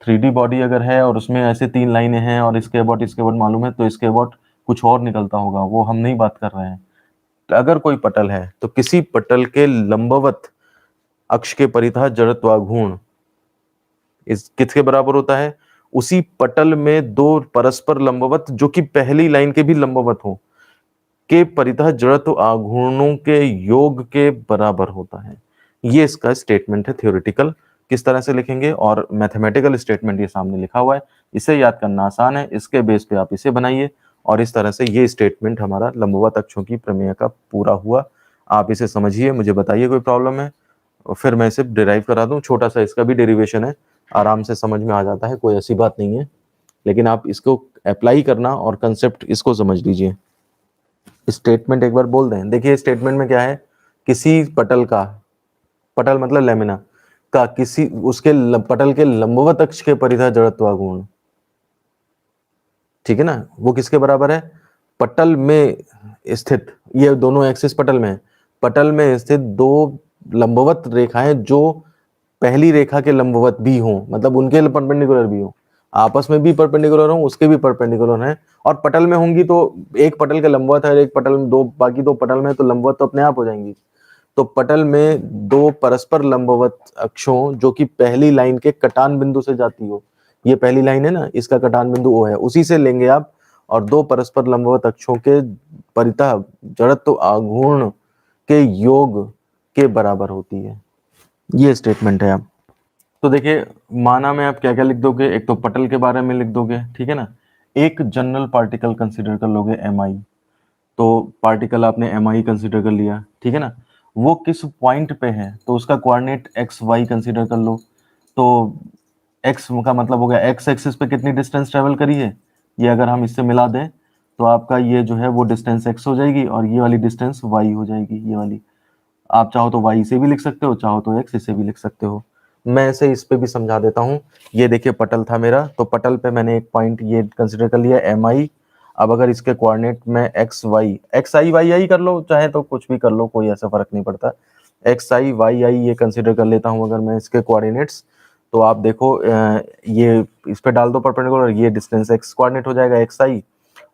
3D बॉडी अगर है और उसमें ऐसे तीन लाइनें हैं और इसके अबाउट मालूम है तो इसके अबाउट कुछ और निकलता होगा, वो हम नहीं बात कर रहे हैं। तो अगर कोई पटल है तो किसी पटल के लंबवत अक्ष के परितः जड़त्वाघूर्ण इस किसके बराबर होता है, उसी पटल में दो परस्पर लंबवत जो कि पहली लाइन के भी लंबवत हो के परितः जड़त्व आघूर्णों के योग के बराबर होता है। ये इसका स्टेटमेंट है थ्योरेटिकल। किस तरह से लिखेंगे, और मैथमेटिकल स्टेटमेंट ये सामने लिखा हुआ है, इसे याद करना आसान है, इसके बेस पे आप इसे बनाइए और इस तरह से ये स्टेटमेंट हमारा लंबवत अक्षों की प्रमेय का पूरा हुआ। आप इसे समझिए, मुझे बताइए कोई प्रॉब्लम है और फिर मैं इसे डिराइव करा दूं। छोटा सा इसका भी डेरिवेशन है, आराम से समझ में आ जाता है, कोई ऐसी बात नहीं है, लेकिन आप इसको अप्लाई करना और कंसेप्ट इसको समझ लीजिए। स्टेटमेंट एक बार बोल दें, देखिए स्टेटमेंट में क्या है, किसी पटल का, पटल मतलब लेमिना का, किसी उसके पटल के लंबवत अक्ष के परितः जड़त्वाघूर्ण, ठीक है ना, वो किसके बराबर है, पटल में स्थित, ये दोनों एक्सिस पटल में है, पटल में स्थित दो लंबवत रेखाएं जो पहली रेखा के लंबवत भी हों, मतलब उनके परपेंडिकुलर भी हों, आपस में भी परपेंडिकुलर हों, उसके भी परपेंडिकुलर हैं, और पटल में होंगी तो एक पटल के लंबवत है, एक पटल में दो, बाकी दो पटल में तो लंबवत तो अपने आप हो जाएंगी। तो पटल में दो परस्पर लंबवत अक्षों जो कि पहली लाइन के कटान बिंदु से जाती हो, ये पहली लाइन है ना, इसका कटान बिंदु ओ है, उसी से लेंगे आप, और दो परस्पर लंबवत अक्षों के परितः जड़त्व आघूर्ण के योग के बराबर होती है। ये स्टेटमेंट है। आप तो देखिए, माना में आप क्या क्या लिख दोगे, एक तो पटल के बारे में लिख दोगे, ठीक है ना। एक जनरल पार्टिकल कंसीडर कर लोगे mi, तो पार्टिकल आपने mi कंसीडर कर लिया, ठीक है ना। वो किस पॉइंट पे है तो उसका कोऑर्डिनेट एक्स वाई कंसीडर कर लो। तो x का मतलब हो गया एक्स एक्सिस पे कितनी डिस्टेंस ट्रेवल करी है, ये अगर हम इससे मिला दें तो आपका ये जो है वो डिस्टेंस x हो जाएगी और ये वाली डिस्टेंस y हो जाएगी। ये वाली आप चाहो तो y से भी लिख सकते हो, चाहो तो x इसे भी लिख सकते हो। मैं इसे इस पे भी समझा देता हूँ। ये देखिए पटल था मेरा, तो पटल पे मैंने एक पॉइंट ये कंसिडर कर लिया mi। अब अगर इसके कोऑर्डिनेट में एक्स वाई, एक्स आई वाई आई कर लो, चाहे तो कुछ भी कर लो, कोई ऐसा फर्क नहीं पड़ता। एक्स आई वाई आई ये कंसिडर कर लेता हूँ अगर मैं इसके कोऑर्डिनेट्स। तो आप देखो ये इस पे डाल दो परपेंडिकुलर, ये डिस्टेंस एक्स कोऑर्डिनेट हो जाएगा एक्स आई,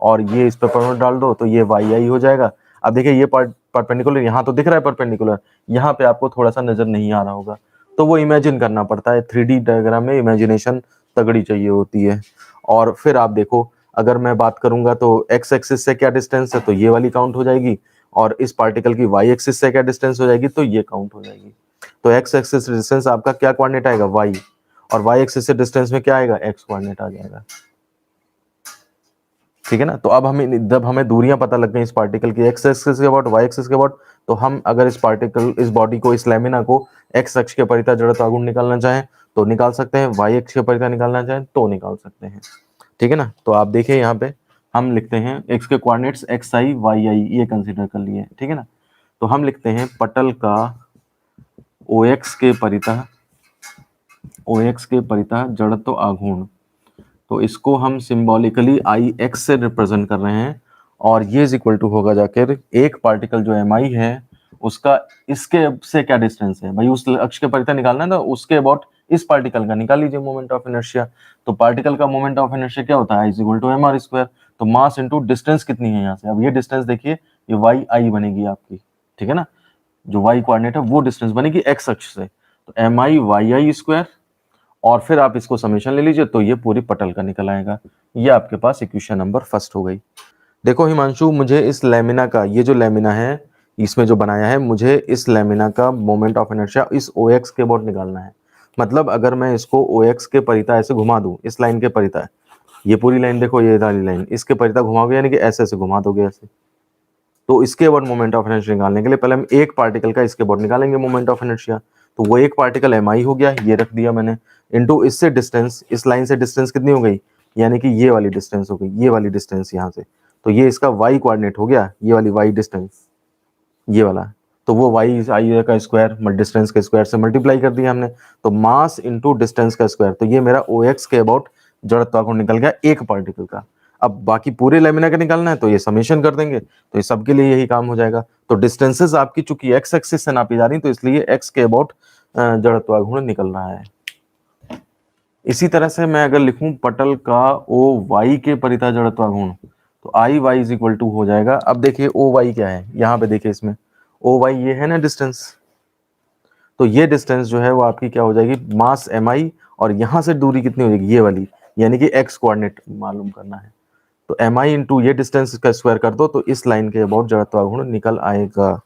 और ये इस पे परपेंडिकुलर डाल दो तो ये वाई आई हो जाएगा। अब देखिए ये परपेंडिकुलर यहाँ तो दिख रहा है परपेंडिकुलर, यहाँ पे आपको थोड़ा सा नजर नहीं आ रहा होगा, तो वो इमेजिन करना पड़ता है। 3D डायग्राम में इमेजिनेशन तगड़ी चाहिए होती है। और फिर आप देखो, अगर मैं बात करूंगा तो एक्स एक्सिस से क्या डिस्टेंस है तो ये वाली काउंट हो जाएगी, और इस पार्टिकल की वाई एक्सिस से क्या डिस्टेंस हो जाएगी तो ये काउंट हो जाएगी। तो एक्स एक्सिस डिस्टेंस आपका क्या कोऑर्डिनेट आएगा वाई, और वाई एक्सिस से डिस्टेंस में क्या आएगा एक्स कोऑर्डिनेट आ जाएगा, ठीक है ना। तो अब हमें जब हमें दूरियां पता लग गई इस पार्टिकल की एक्स एक्सिस के अबाउट वाई एक्सिस के अबाउट, तो हम अगर इस पार्टिकल इस बॉडी को इस लेमिना को एक्स अक्ष के परितः जड़त्व आघूर्ण निकालना चाहें तो निकाल सकते हैं, वाई अक्ष के परितः निकालना चाहें तो निकाल सकते हैं, ठीक है ना। तो आप देखिए यहाँ पे हम लिखते हैं एक्स के कोऑर्डिनेट्स एक्स आई वाई आई ये कंसीडर कर लिए, ठीक है ना। तो हम लिखते हैं पटल का ओ एक्स के परितः जड़त्व आघूर्ण, तो इसको हम सिंबॉलिकली आई एक्स से रिप्रेजेंट कर रहे हैं, और ये इज इक्वल टू होगा जाकर एक पार्टिकल जो एम आई है उसका इसके से क्या डिस्टेंस है, भाई उस अक्ष के परितः निकालना है तो उसके अबाउट इस पार्टिकल का निकाल लीजिए मोमेंट ऑफ इनर्शिया। तो पार्टिकल का मोमेंट ऑफ इनर्शिया क्या होता है, is equal to M R square. तो मास इंटू डिस्टेंस कितनी है यहाँ से, अब ये डिस्टेंस देखिए ये वाई आई बनेगी आपकी, ठीक है ना। जो वाई कोऑर्डिनेट है वो डिस्टेंस बनेगी एक्स अक्ष से, तो M I Y I square, और फिर आप इसको समेशन ले लीजिए तो ये पूरी पटल का निकल आएगा। ये आपके पास इक्वेशन नंबर फर्स्ट हो गई। देखो हिमांशु, मुझे इस लेमिना का, ये जो लेमिना है इसमें जो बनाया है, मुझे इस लेमिना का मोमेंट ऑफ इनर्शिया इस ओ एक्स के अबाउट निकालना है। मतलब अगर मैं इसको ओ एक्स के परितः ऐसे घुमा दूं, इस लाइन के परितः, ये पूरी लाइन देखो, ये वाली लाइन इसके परितः घुमाओगे यानी कि ऐसे ऐसे घुमा दोगे ऐसे, तो इसके अबाउट मोमेंट ऑफ इनर्शिया निकालने के लिए पहले हम एक पार्टिकल का इसके अबाउट निकालेंगे मोमेंट ऑफ इनर्शिया। तो वो एक पार्टिकल एम आई हो गया, ये रख दिया मैंने, इनटू इससे डिस्टेंस, इस लाइन से डिस्टेंस कितनी हो गई, यानी कि ये वाली डिस्टेंस हो गई, ये वाली डिस्टेंस यहाँ से, तो ये इसका वाई कोऑर्डिनेट हो गया, ये वाली वाई डिस्टेंस, ये वाला। तो वो वाई आई का स्क्वायर डिस्टेंस के स्क्वायर से मल्टीप्लाई कर दिया हमने, तो मास इंटू डिस्टेंस का स्क्वायर, तो ये मेरा ओ एक्स के अबाउट जड़त्व आघूर्ण निकल गया एक पार्टिकल का। अब बाकी पूरे लेमिना का निकालना है तो ये समेशन कर देंगे, तो ये सबके लिए यही काम हो जाएगा। तो डिस्टेंसेस आपकी चूंकि एक्स एक्सिस से नापी जा रही तो इसलिए एक्स के अबाउट जड़त्व आघूर्ण निकल रहा है। इसी तरह से मैं अगर लिखूं पटल का ओ वाई के परितः जड़त्व आघूर्ण, तो I Y is equal to हो जाएगा। अब देखिए ओ वाई क्या है, यहाँ पे देखिए इसमें ओ वाई ये है ना डिस्टेंस, तो ये डिस्टेंस जो है वो आपकी क्या हो जाएगी मास एम आई, और यहाँ से दूरी कितनी हो जाएगी ये वाली, यानी कि एक्स कोऑर्डिनेट मालूम करना है, तो एम आई इंटू ये डिस्टेंस का स्क्वायर कर दो तो इस लाइन के अबाउट जड़त्व आघूर्ण निकल आएगा,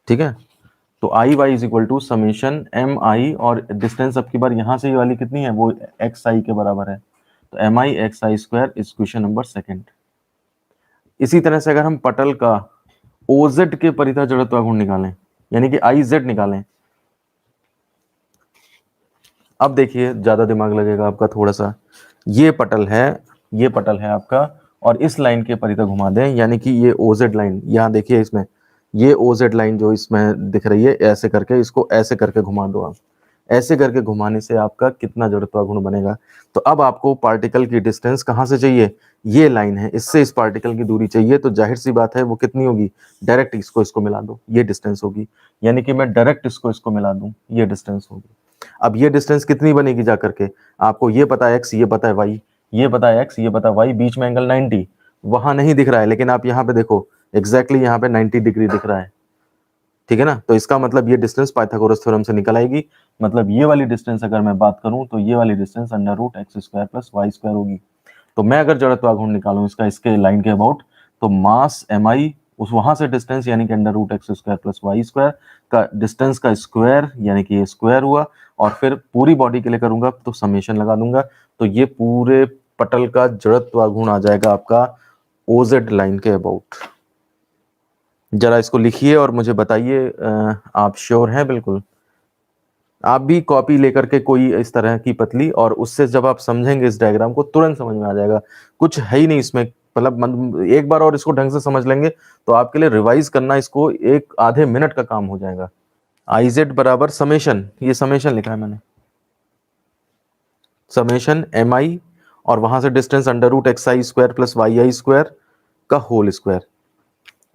ठीक है। तो I Y is equal to summation M I, और डिस्टेंस अब की बार यहाँ से ये वाली कितनी है वो एक्स आई के बराबर है, तो M I X I square is question number second. इसी तरह से अगर हम पटल का ओजेड के परितः जड़त्व आघूर्ण निकालें, यानी कि आई जेड निकालें, अब देखिए ज्यादा दिमाग लगेगा आपका थोड़ा सा, ये पटल है, ये पटल है आपका, और इस लाइन के परितः घुमा दें, यानी कि ये ओजेड लाइन, यहाँ देखिए इसमें ये ओजेड लाइन जो इसमें दिख रही है, ऐसे करके इसको ऐसे करके घुमा दो आप, ऐसे करके घुमाने से आपका कितना जड़त्व आघूर्ण बनेगा। तो अब आपको पार्टिकल की डिस्टेंस कहाँ से चाहिए, ये लाइन है, इससे इस पार्टिकल की दूरी चाहिए, तो जाहिर सी बात है वो कितनी होगी, डायरेक्ट इसको इसको मिला दो, ये डिस्टेंस होगी, यानी कि मैं डायरेक्ट इसको इसको मिला दूं, ये डिस्टेंस होगी। अब ये डिस्टेंस कितनी बनेगी जा करके, आपको ये पता है एक्स, ये पता है वाई, ये पता है एक्स, ये पता है वाई, बीच में एंगल 90 वहां नहीं दिख रहा है, लेकिन आप यहाँ पे देखो एग्जैक्टली यहाँ पे 90 डिग्री दिख रहा है, ठीक है ना। तो इसका मतलब ये डिस्टेंस पाइथागोरस थ्योरम से निकल आएगी। मतलब ये वाली डिस्टेंस अगर मैं बात करूं तो ये वाली distance under root X square plus Y square होगी। तो मैं अगर जड़त्व आघूर्ण निकालूं इसका इसके लाइन के अबाउट, तो मास mi उस वहां से डिस्टेंस यानी कि under root X square plus Y square का डिस्टेंस का स्क्वायर यानी कि ये स्क्वायर हुआ, और फिर पूरी बॉडी के लिए करूंगा तो समेशन लगा दूंगा, तो ये पूरे पटल का जड़त्व आघूर्ण आ जाएगा आपका ओजेड लाइन के अबाउट। जरा इसको लिखिए और मुझे बताइए आप श्योर हैं? बिल्कुल। आप भी कॉपी लेकर के कोई इस तरह की पतली, और उससे जब आप समझेंगे इस डायग्राम को तुरंत समझ में आ जाएगा, कुछ है ही नहीं इसमें, मतलब एक बार और इसको ढंग से समझ लेंगे तो आपके लिए रिवाइज करना इसको एक आधे मिनट का काम हो जाएगा। आई जेड बराबर समेशन, ये समेशन लिखा है मैंने, समेशन एम आई और वहां से distance under root X I square plus Y I square का whole square,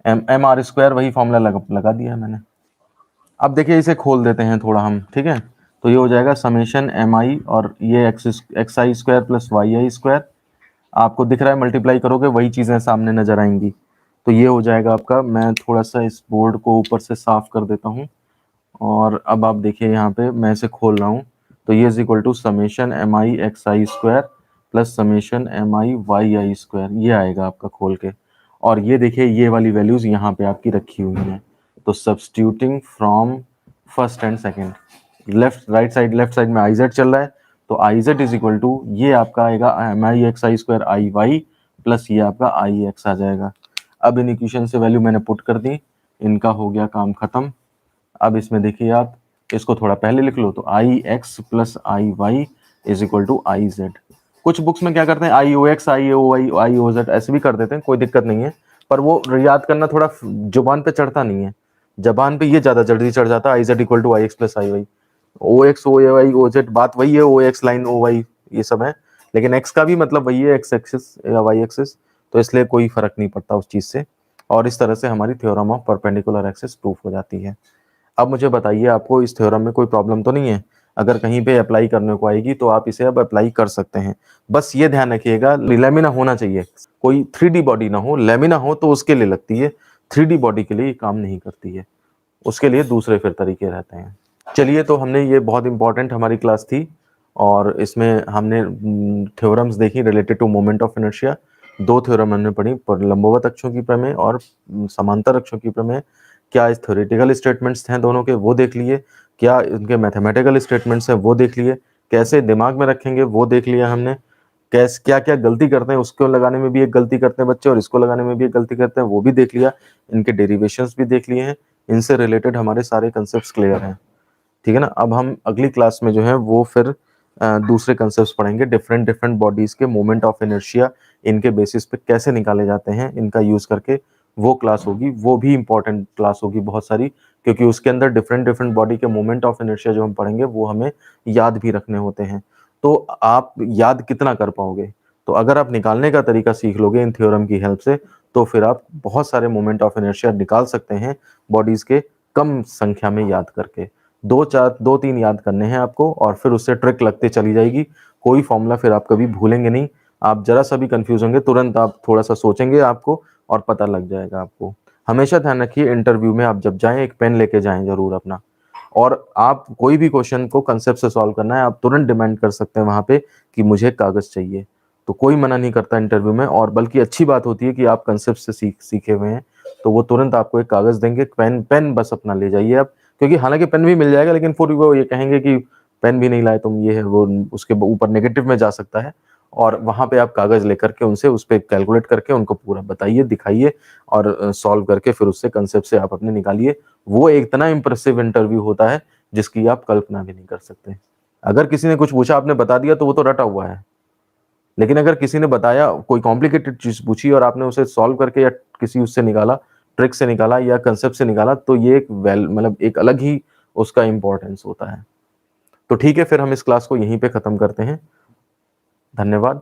M R square, वही फॉर्मूला लगा दिया है मैंने। अब देखिए इसे खोल देते हैं थोड़ा हम, ठीक है, तो ये हो जाएगा समेशन एम आई और ये x I square plus Y I square, आपको दिख रहा है मल्टीप्लाई करोगे वही चीज़ें सामने नजर आएंगी, तो ये हो जाएगा आपका। मैं थोड़ा सा इस बोर्ड को ऊपर से साफ कर देता हूँ, और अब आप देखिए यहाँ पे मैं इसे खोल रहा हूँ, तो ये is equal to summation M I X I square plus summation M I Y I square, ये आएगा आपका खोल के। और ये देखिए ये वाली वैल्यूज यहाँ पे आपकी रखी हुई हैं, तो substituting from first and second, left side में आई जेड चल रहा है, तो I Z is equal to ये आपका आएगा M I X I square I Y plus ये आपका आई एक्स आ जाएगा। अब इन इक्वेशन से वैल्यू मैंने पुट कर दी, इनका हो गया काम खत्म। अब इसमें देखिए आप इसको थोड़ा पहले लिख लो, तो I X plus I Y is equal to I Z. कुछ बुक्स में क्या करते हैं I O X I O Y I O Z ऐसे भी कर देते हैं, कोई दिक्कत नहीं है, पर वो याद करना थोड़ा जुबान पे चढ़ता नहीं है, जबान पे ये ज्यादा जल्दी चढ़ जाता है, I Z equal to I X plus I Y, O X O Y O Z बात वही है, O X line O Y ये सब है, लेकिन एक्स का भी मतलब वही है, एक्स एक्सिस या वाई एक्सिस, तो इसलिए कोई फर्क नहीं पड़ता उस चीज से। और इस तरह से हमारी theorem of perpendicular axis proof हो जाती है। अब मुझे बताइए आपको इस थ्योरम में कोई प्रॉब्लम तो नहीं है? अगर कहीं पे अप्लाई करने को आएगी तो आप इसे अब अप्लाई कर सकते हैं। बस ये ध्यान रखिएगा लेमिना होना चाहिए, कोई 3D बॉडी ना हो, लेमिना हो तो उसके लिए लगती है, 3D बॉडी के लिए काम नहीं करती है, उसके लिए दूसरे फिर तरीके रहते हैं। चलिए, तो हमने ये बहुत इंपॉर्टेंट हमारी क्लास थी, और इसमें हमने थ्योरम्स देखी related to moment of inertia. दो थ्योरम हमने पढ़ी, पर लंबवत अक्षों की प्रमेय और समांतर अक्षों की प्रमेय। क्या इस थ्योरेटिकल स्टेटमेंट्स हैं दोनों के, वो देख लिए, क्या इनके मैथमेटिकल स्टेटमेंट्स हैं वो देख लिए, कैसे दिमाग में रखेंगे वो देख लिया हमने, कैसे क्या क्या गलती करते हैं, उसको लगाने में भी एक गलती करते हैं बच्चे और इसको लगाने में भी एक गलती करते हैं वो भी देख लिया, इनके डेरिवेशंस भी देख लिए हैं, इनसे रिलेटेड हमारे सारे कंसेप्ट क्लियर हैं, ठीक है ना। अब हम अगली क्लास में जो है वो फिर दूसरे कंसेप्ट पढ़ेंगे, डिफरेंट डिफरेंट बॉडीज के मोमेंट ऑफ इनर्शिया, इनके बेसिस पे कैसे निकाले जाते हैं, इनका यूज करके वो क्लास होगी, वो भी इंपॉर्टेंट क्लास होगी बहुत सारी, क्योंकि उसके अंदर डिफरेंट डिफरेंट बॉडी के मोमेंट ऑफ इनर्शिया जो हम पढ़ेंगे वो हमें याद भी रखने होते हैं। तो आप याद कितना कर पाओगे, तो अगर आप निकालने का तरीका सीख लोगे इन थ्योरम की हेल्प से, तो फिर आप बहुत सारे मोमेंट ऑफ इनर्शिया निकाल सकते हैं बॉडीज के कम संख्या में याद करके। दो तीन याद करने हैं आपको, और फिर उससे ट्रिक लगते चली जाएगी, कोई फॉर्मूला फिर आप कभी भूलेंगे नहीं। आप जरा सा भी कंफ्यूज होंगे तुरंत आप थोड़ा सा सोचेंगे आपको और पता लग जाएगा आपको। हमेशा ध्यान रखिए इंटरव्यू में आप जब जाएं एक पेन लेके जाएं जरूर अपना, और आप कोई भी क्वेश्चन को कंसेप्ट से सॉल्व करना है, आप तुरंत डिमांड कर सकते हैं वहां पे कि मुझे कागज चाहिए, तो कोई मना नहीं करता इंटरव्यू में, और बल्कि अच्छी बात होती है कि आप कंसेप्ट से सीखे हुए हैं, तो वो तुरंत आपको एक कागज देंगे, पेन पेन बस अपना ले जाइए आप, क्योंकि हालांकि पेन भी मिल जाएगा लेकिन फिर वो ये कहेंगे कि पेन भी नहीं लाए तुम, ये है वो, उसके ऊपर नेगेटिव में जा सकता है, और वहां पे आप कागज लेकर के उनसे उस पर कैलकुलेट करके उनको पूरा बताइए, दिखाइए, और सॉल्व करके फिर उससे कंसेप्ट से आप अपने निकालिए। वो एक इतना इंप्रेसिव इंटरव्यू होता है जिसकी आप कल्पना भी नहीं कर सकते। अगर किसी ने कुछ पूछा आपने बता दिया तो वो तो रटा हुआ है, लेकिन अगर किसी ने बताया कोई कॉम्प्लिकेटेड चीज पूछी और आपने उसे सॉल्व करके या किसी उससे निकाला, ट्रिक से निकाला या कंसेप्ट से निकाला, तो ये एक मतलब एक अलग ही उसका इंपॉर्टेंस होता है। तो ठीक है, फिर हम इस क्लास को यहीं पे खत्म करते हैं। धन्यवाद।